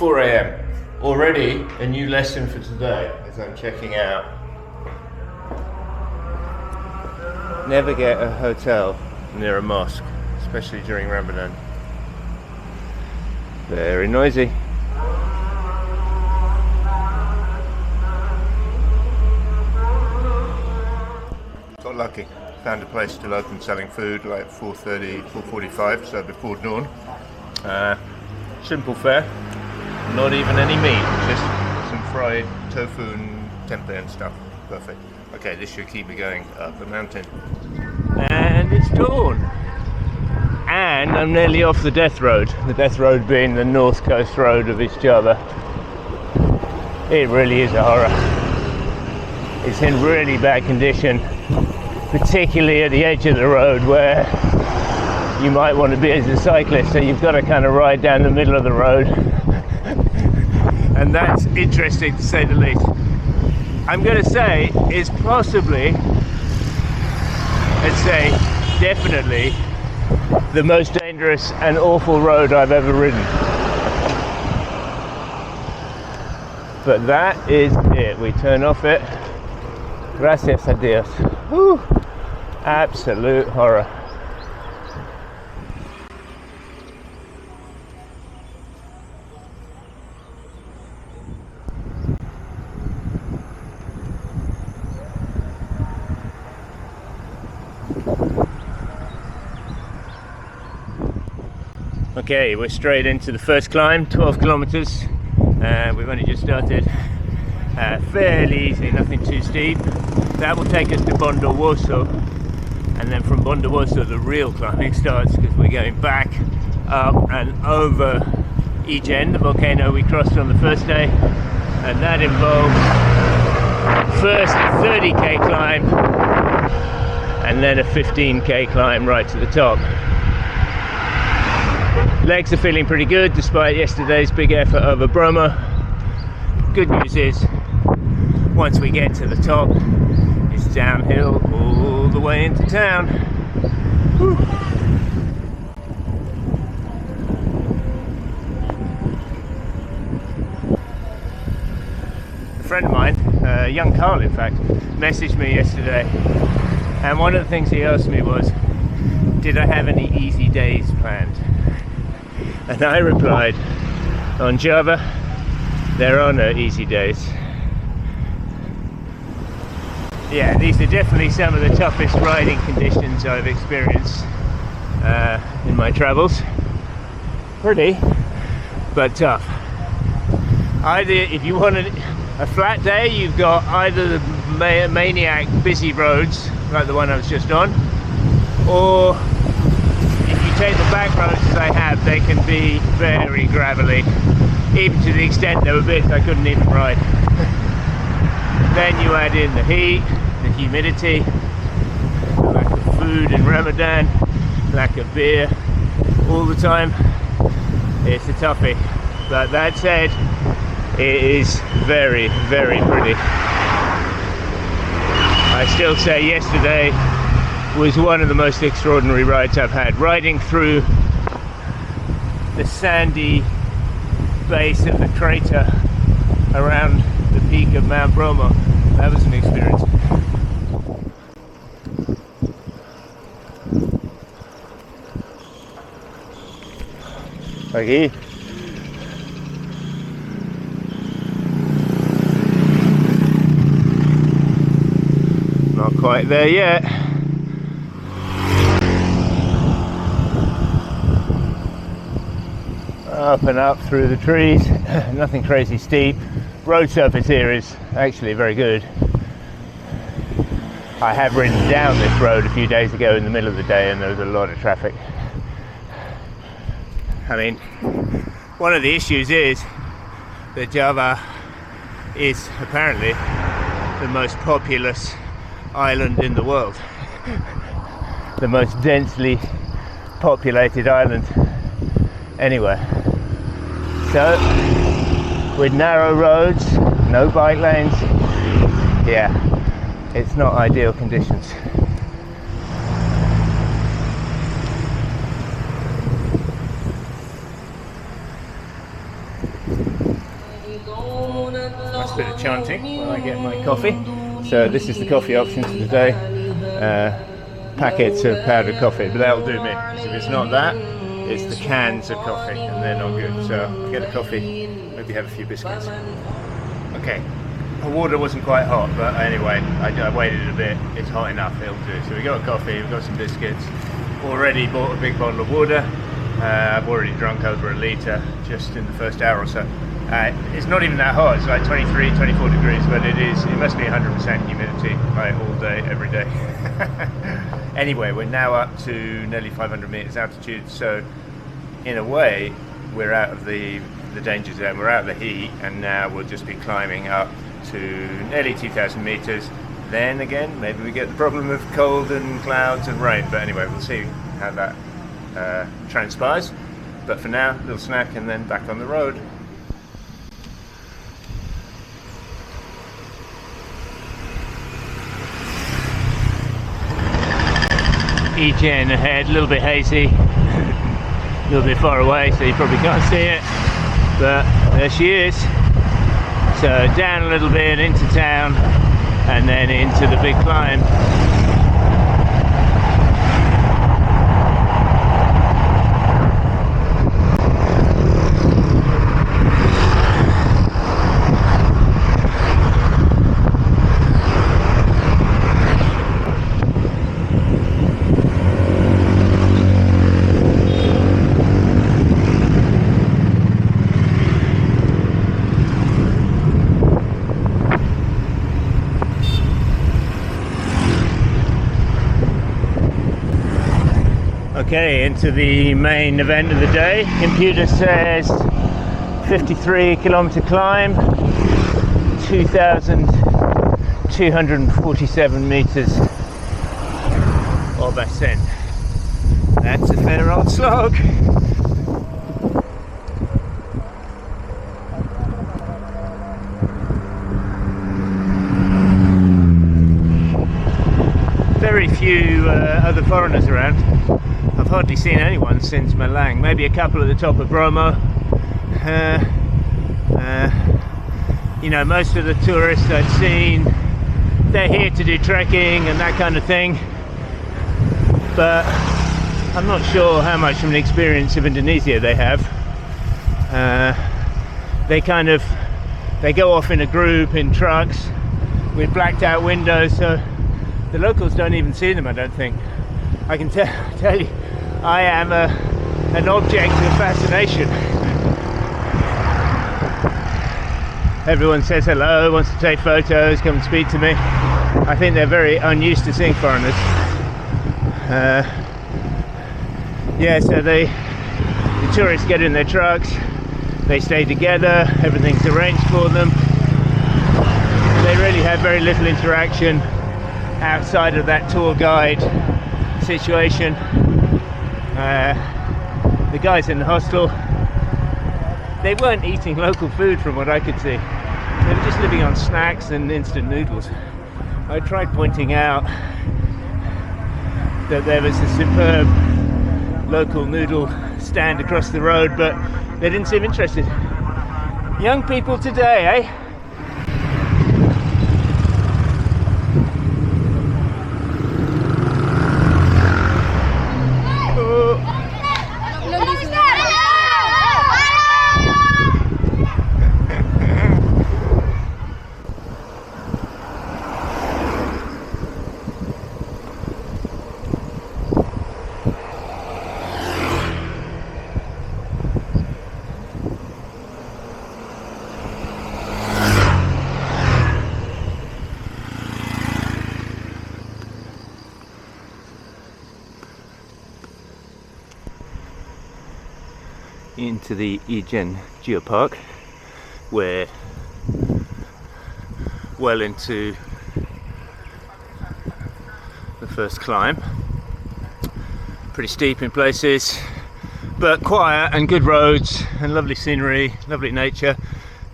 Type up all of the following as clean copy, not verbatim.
4 a.m. Already a new lesson for today as I'm checking out. Never get a hotel near a mosque, especially during Ramadan. Very noisy. Got lucky. Found a place still open selling food like 4:30, 4:45, so before dawn. Simple fare, not even any meat, just some fried tofu and tempeh and stuff. Perfect. Okay, this should keep me going up the mountain. And it's dawn. And I'm nearly off the death road. The death road being the north coast road of East Java. It really is a horror. It's in really bad condition, particularly at the edge of the road where you might want to be as a cyclist, so you've got to kind of ride down the middle of the road. And that's interesting to say the least. I'm going to say it's possibly, let's say definitely, the most dangerous and awful road I've ever ridden. But that is it. We turn off it. Gracias a Dios. Whew. Absolute horror. Okay, we're straight into the first climb, 12 kilometers. We've only just started. Fairly easy, nothing too steep. That will take us to Bondowoso, and then from Bondowoso the real climbing starts, because we're going back up and over Ijen, the volcano we crossed on the first day, and that involves first a 30k climb and then a 15k climb right to the top. Legs are feeling pretty good despite yesterday's big effort over Bromo. Good news is, once we get to the top, it's downhill all the way into town. Whew. A friend of mine, young Carl in fact, messaged me yesterday, and one of the things he asked me was, did I have any easy days planned? And I replied, on Java, there are no easy days. Yeah, these are definitely some of the toughest riding conditions I've experienced in my travels. Pretty, but tough. Either, if you want a flat day, you've got either the maniac busy roads, like the one I was just on, or if you take the back roads as I have, they can be very gravelly, even to the extent there were bits I couldn't even ride. Then you add in the heat, the humidity, the lack of food in Ramadan, lack of beer all the time. It's a toughie. But that said, it is very, very pretty. I still say yesterday was one of the most extraordinary rides I've had. Riding through the sandy base of the crater around the peak of Mount Bromo, that was an experience. Aquí. Not quite there yet. Up and up through the trees, nothing crazy steep. Road surface here is actually very good. I have ridden down this road a few days ago in the middle of the day and there was a lot of traffic. I mean, one of the issues is that Java is apparently the most populous island in the world. The most densely populated island anywhere. So, with narrow roads, no bike lanes, yeah, it's not ideal conditions. chanting while I get my coffee. So this is the coffee option for today. Packets of powdered coffee, but that'll do me. Because if it's not that, it's the cans of coffee, and they're not good. So I'll get a coffee, maybe have a few biscuits. Okay, the water wasn't quite hot, but anyway, I waited a bit. It's hot enough, it'll do. So we got a coffee, we've got some biscuits. Already bought a big bottle of water. I've already drunk over a litre just in the first hour or so. It's not even that hot, it's like 23, 24 degrees, but it must be 100% humidity, like all day, every day. Anyway, we're now up to nearly 500 meters altitude, so in a way, we're out of the danger zone, we're out of the heat, and now we'll just be climbing up to nearly 2,000 meters. Then again, maybe we get the problem of cold and clouds and rain, but anyway, we'll see how that transpires. But for now, a little snack and then back on the road. Ijen ahead, a little bit hazy, a little bit far away, so you probably can't see it, but there she is. So down a little bit into town and then into the big climb. Okay, into the main event of the day. Computer says 53 kilometer climb, 2,247 meters of ascent. That's a fair old slog. Very few other foreigners around. I've hardly seen anyone since Malang, maybe a couple at the top of Bromo. You know, most of the tourists I've seen, they're here to do trekking and that kind of thing, but I'm not sure how much of an experience of Indonesia they have. They go off in a group in trucks with blacked out windows, so the locals don't even see them, I don't think. I can tell you, I am an object of fascination. Everyone says hello, wants to take photos, come and speak to me. I think they're very unused to seeing foreigners. Yeah, so the tourists get in their trucks, they stay together, everything's arranged for them. They really have very little interaction outside of that tour guide situation. The guys in the hostel, they weren't eating local food from what I could see. They were just living on snacks and instant noodles. I tried pointing out that there was a superb local noodle stand across the road, but they didn't seem interested. Young people today, eh? Into the Ijen Geopark. We're well into the first climb. Pretty steep in places, but quiet and good roads and lovely scenery, lovely nature.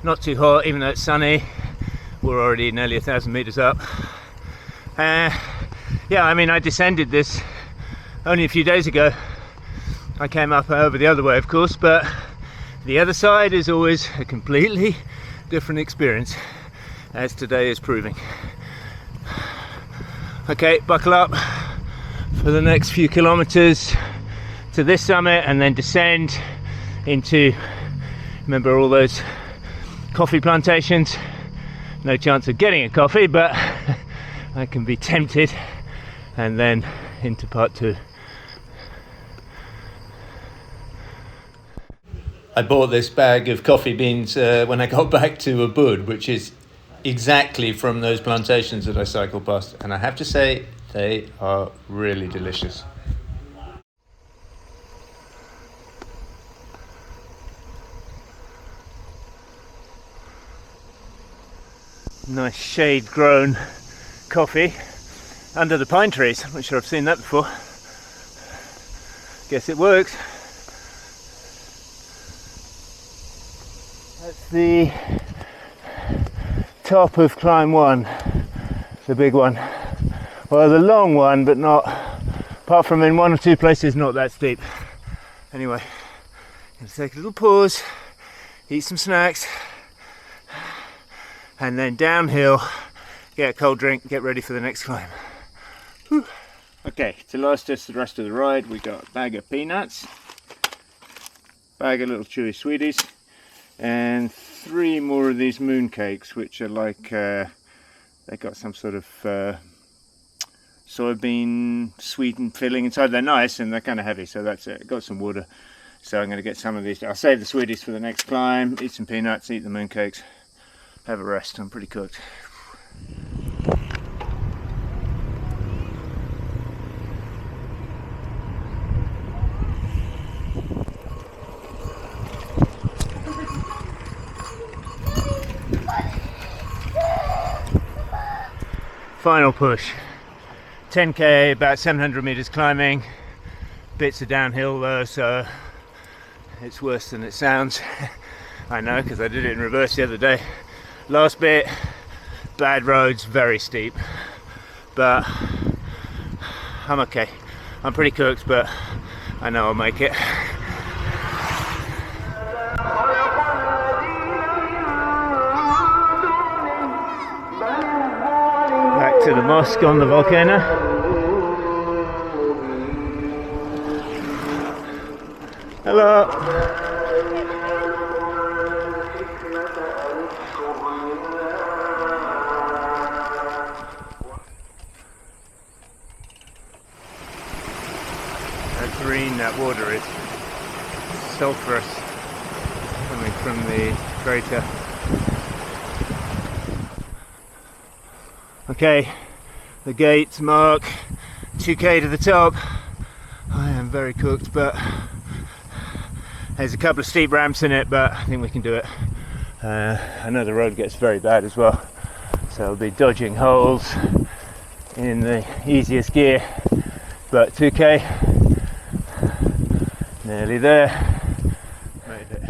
Not too hot, even though it's sunny. We're already nearly 1,000 meters up. Yeah, I mean, I descended this only a few days ago. I came up over the other way, of course, but the other side is always a completely different experience. as today is proving. Okay, buckle up for the next few kilometers to this summit and then descend into, remember all those coffee plantations? No chance of getting a coffee, but I can be tempted, and then into part 2. I bought this bag of coffee beans when I got back to Ubud, which is exactly from those plantations that I cycled past, and I have to say they are really delicious. Nice shade grown coffee under the pine trees. I'm not sure I've seen that before. Guess it works. That's the top of climb 1, the big one. Well, the long one, but not, apart from in 1 or 2 places, not that steep. Anyway, I'm going to take a little pause, eat some snacks, and then downhill, get a cold drink, get ready for the next climb. Whew. Okay, to last us the rest of the ride, we got a bag of peanuts, bag of little chewy sweeties, and 3 more of these moon cakes, which are like, they got some sort of soybean sweetened filling inside. They're nice and they're kind of heavy, so that's it. Got some water, so I'm going to get some of these. I'll save the sweeties for the next climb, eat some peanuts, eat the moon cakes, have a rest. I'm pretty cooked. Final push. 10k, about 700 meters climbing. Bits of downhill though, so it's worse than it sounds. I know, because I did it in reverse the other day. Last bit, bad roads, very steep, but I'm okay. I'm pretty cooked, but I know I'll make it. Back to the mosque on the volcano. Hello. Green that water is, sulphurous, coming from the crater. Okay, the gates mark 2k to the top. I am very cooked, but there's a couple of steep ramps in it, but I think we can do it. I know the road gets very bad as well, so I'll be dodging holes in the easiest gear, but 2k. Nearly there. Made it.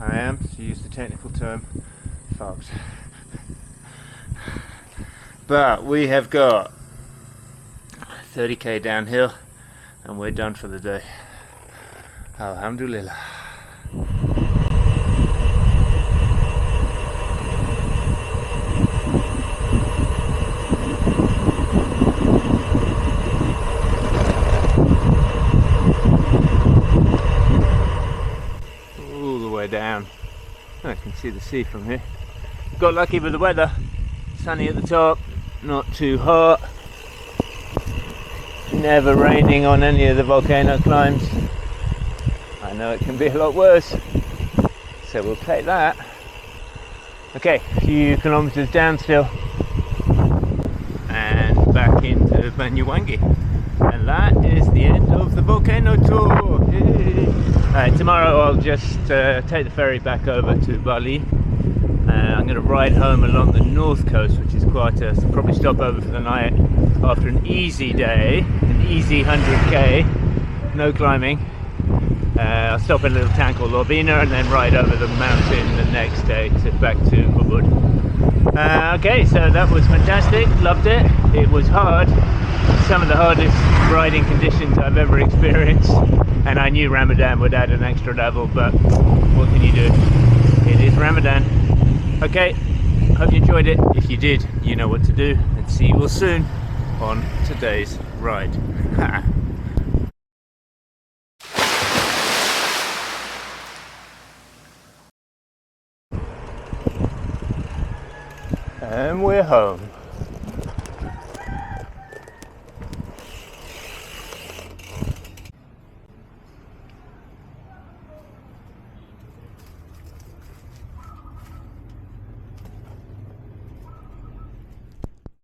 I am, to use the technical term, fucked. But we have got 30k downhill and we're done for the day. Alhamdulillah. Down. I can see the sea from here. Got lucky with the weather. Sunny at the top, not too hot. Never raining on any of the volcano climbs. I know it can be a lot worse, so we'll take that. Okay, a few kilometers down still and back into Banyuwangi, and that is the end of the Volcano Tour. Tomorrow I'll just take the ferry back over to Bali. I'm going to ride home along the north coast, which is quieter, so probably stop over for the night after an easy day, an easy 100k, no climbing. I'll stop at a little town called Lobina and then ride over the mountain the next day back to Ubud. Okay, so that was fantastic, loved it. It was hard, some of the hardest riding conditions I've ever experienced, and I knew Ramadan would add an extra level, but what can you do? It is Ramadan. Okay, hope you enjoyed it. If you did, you know what to do, and see you all soon on today's ride. And we're home.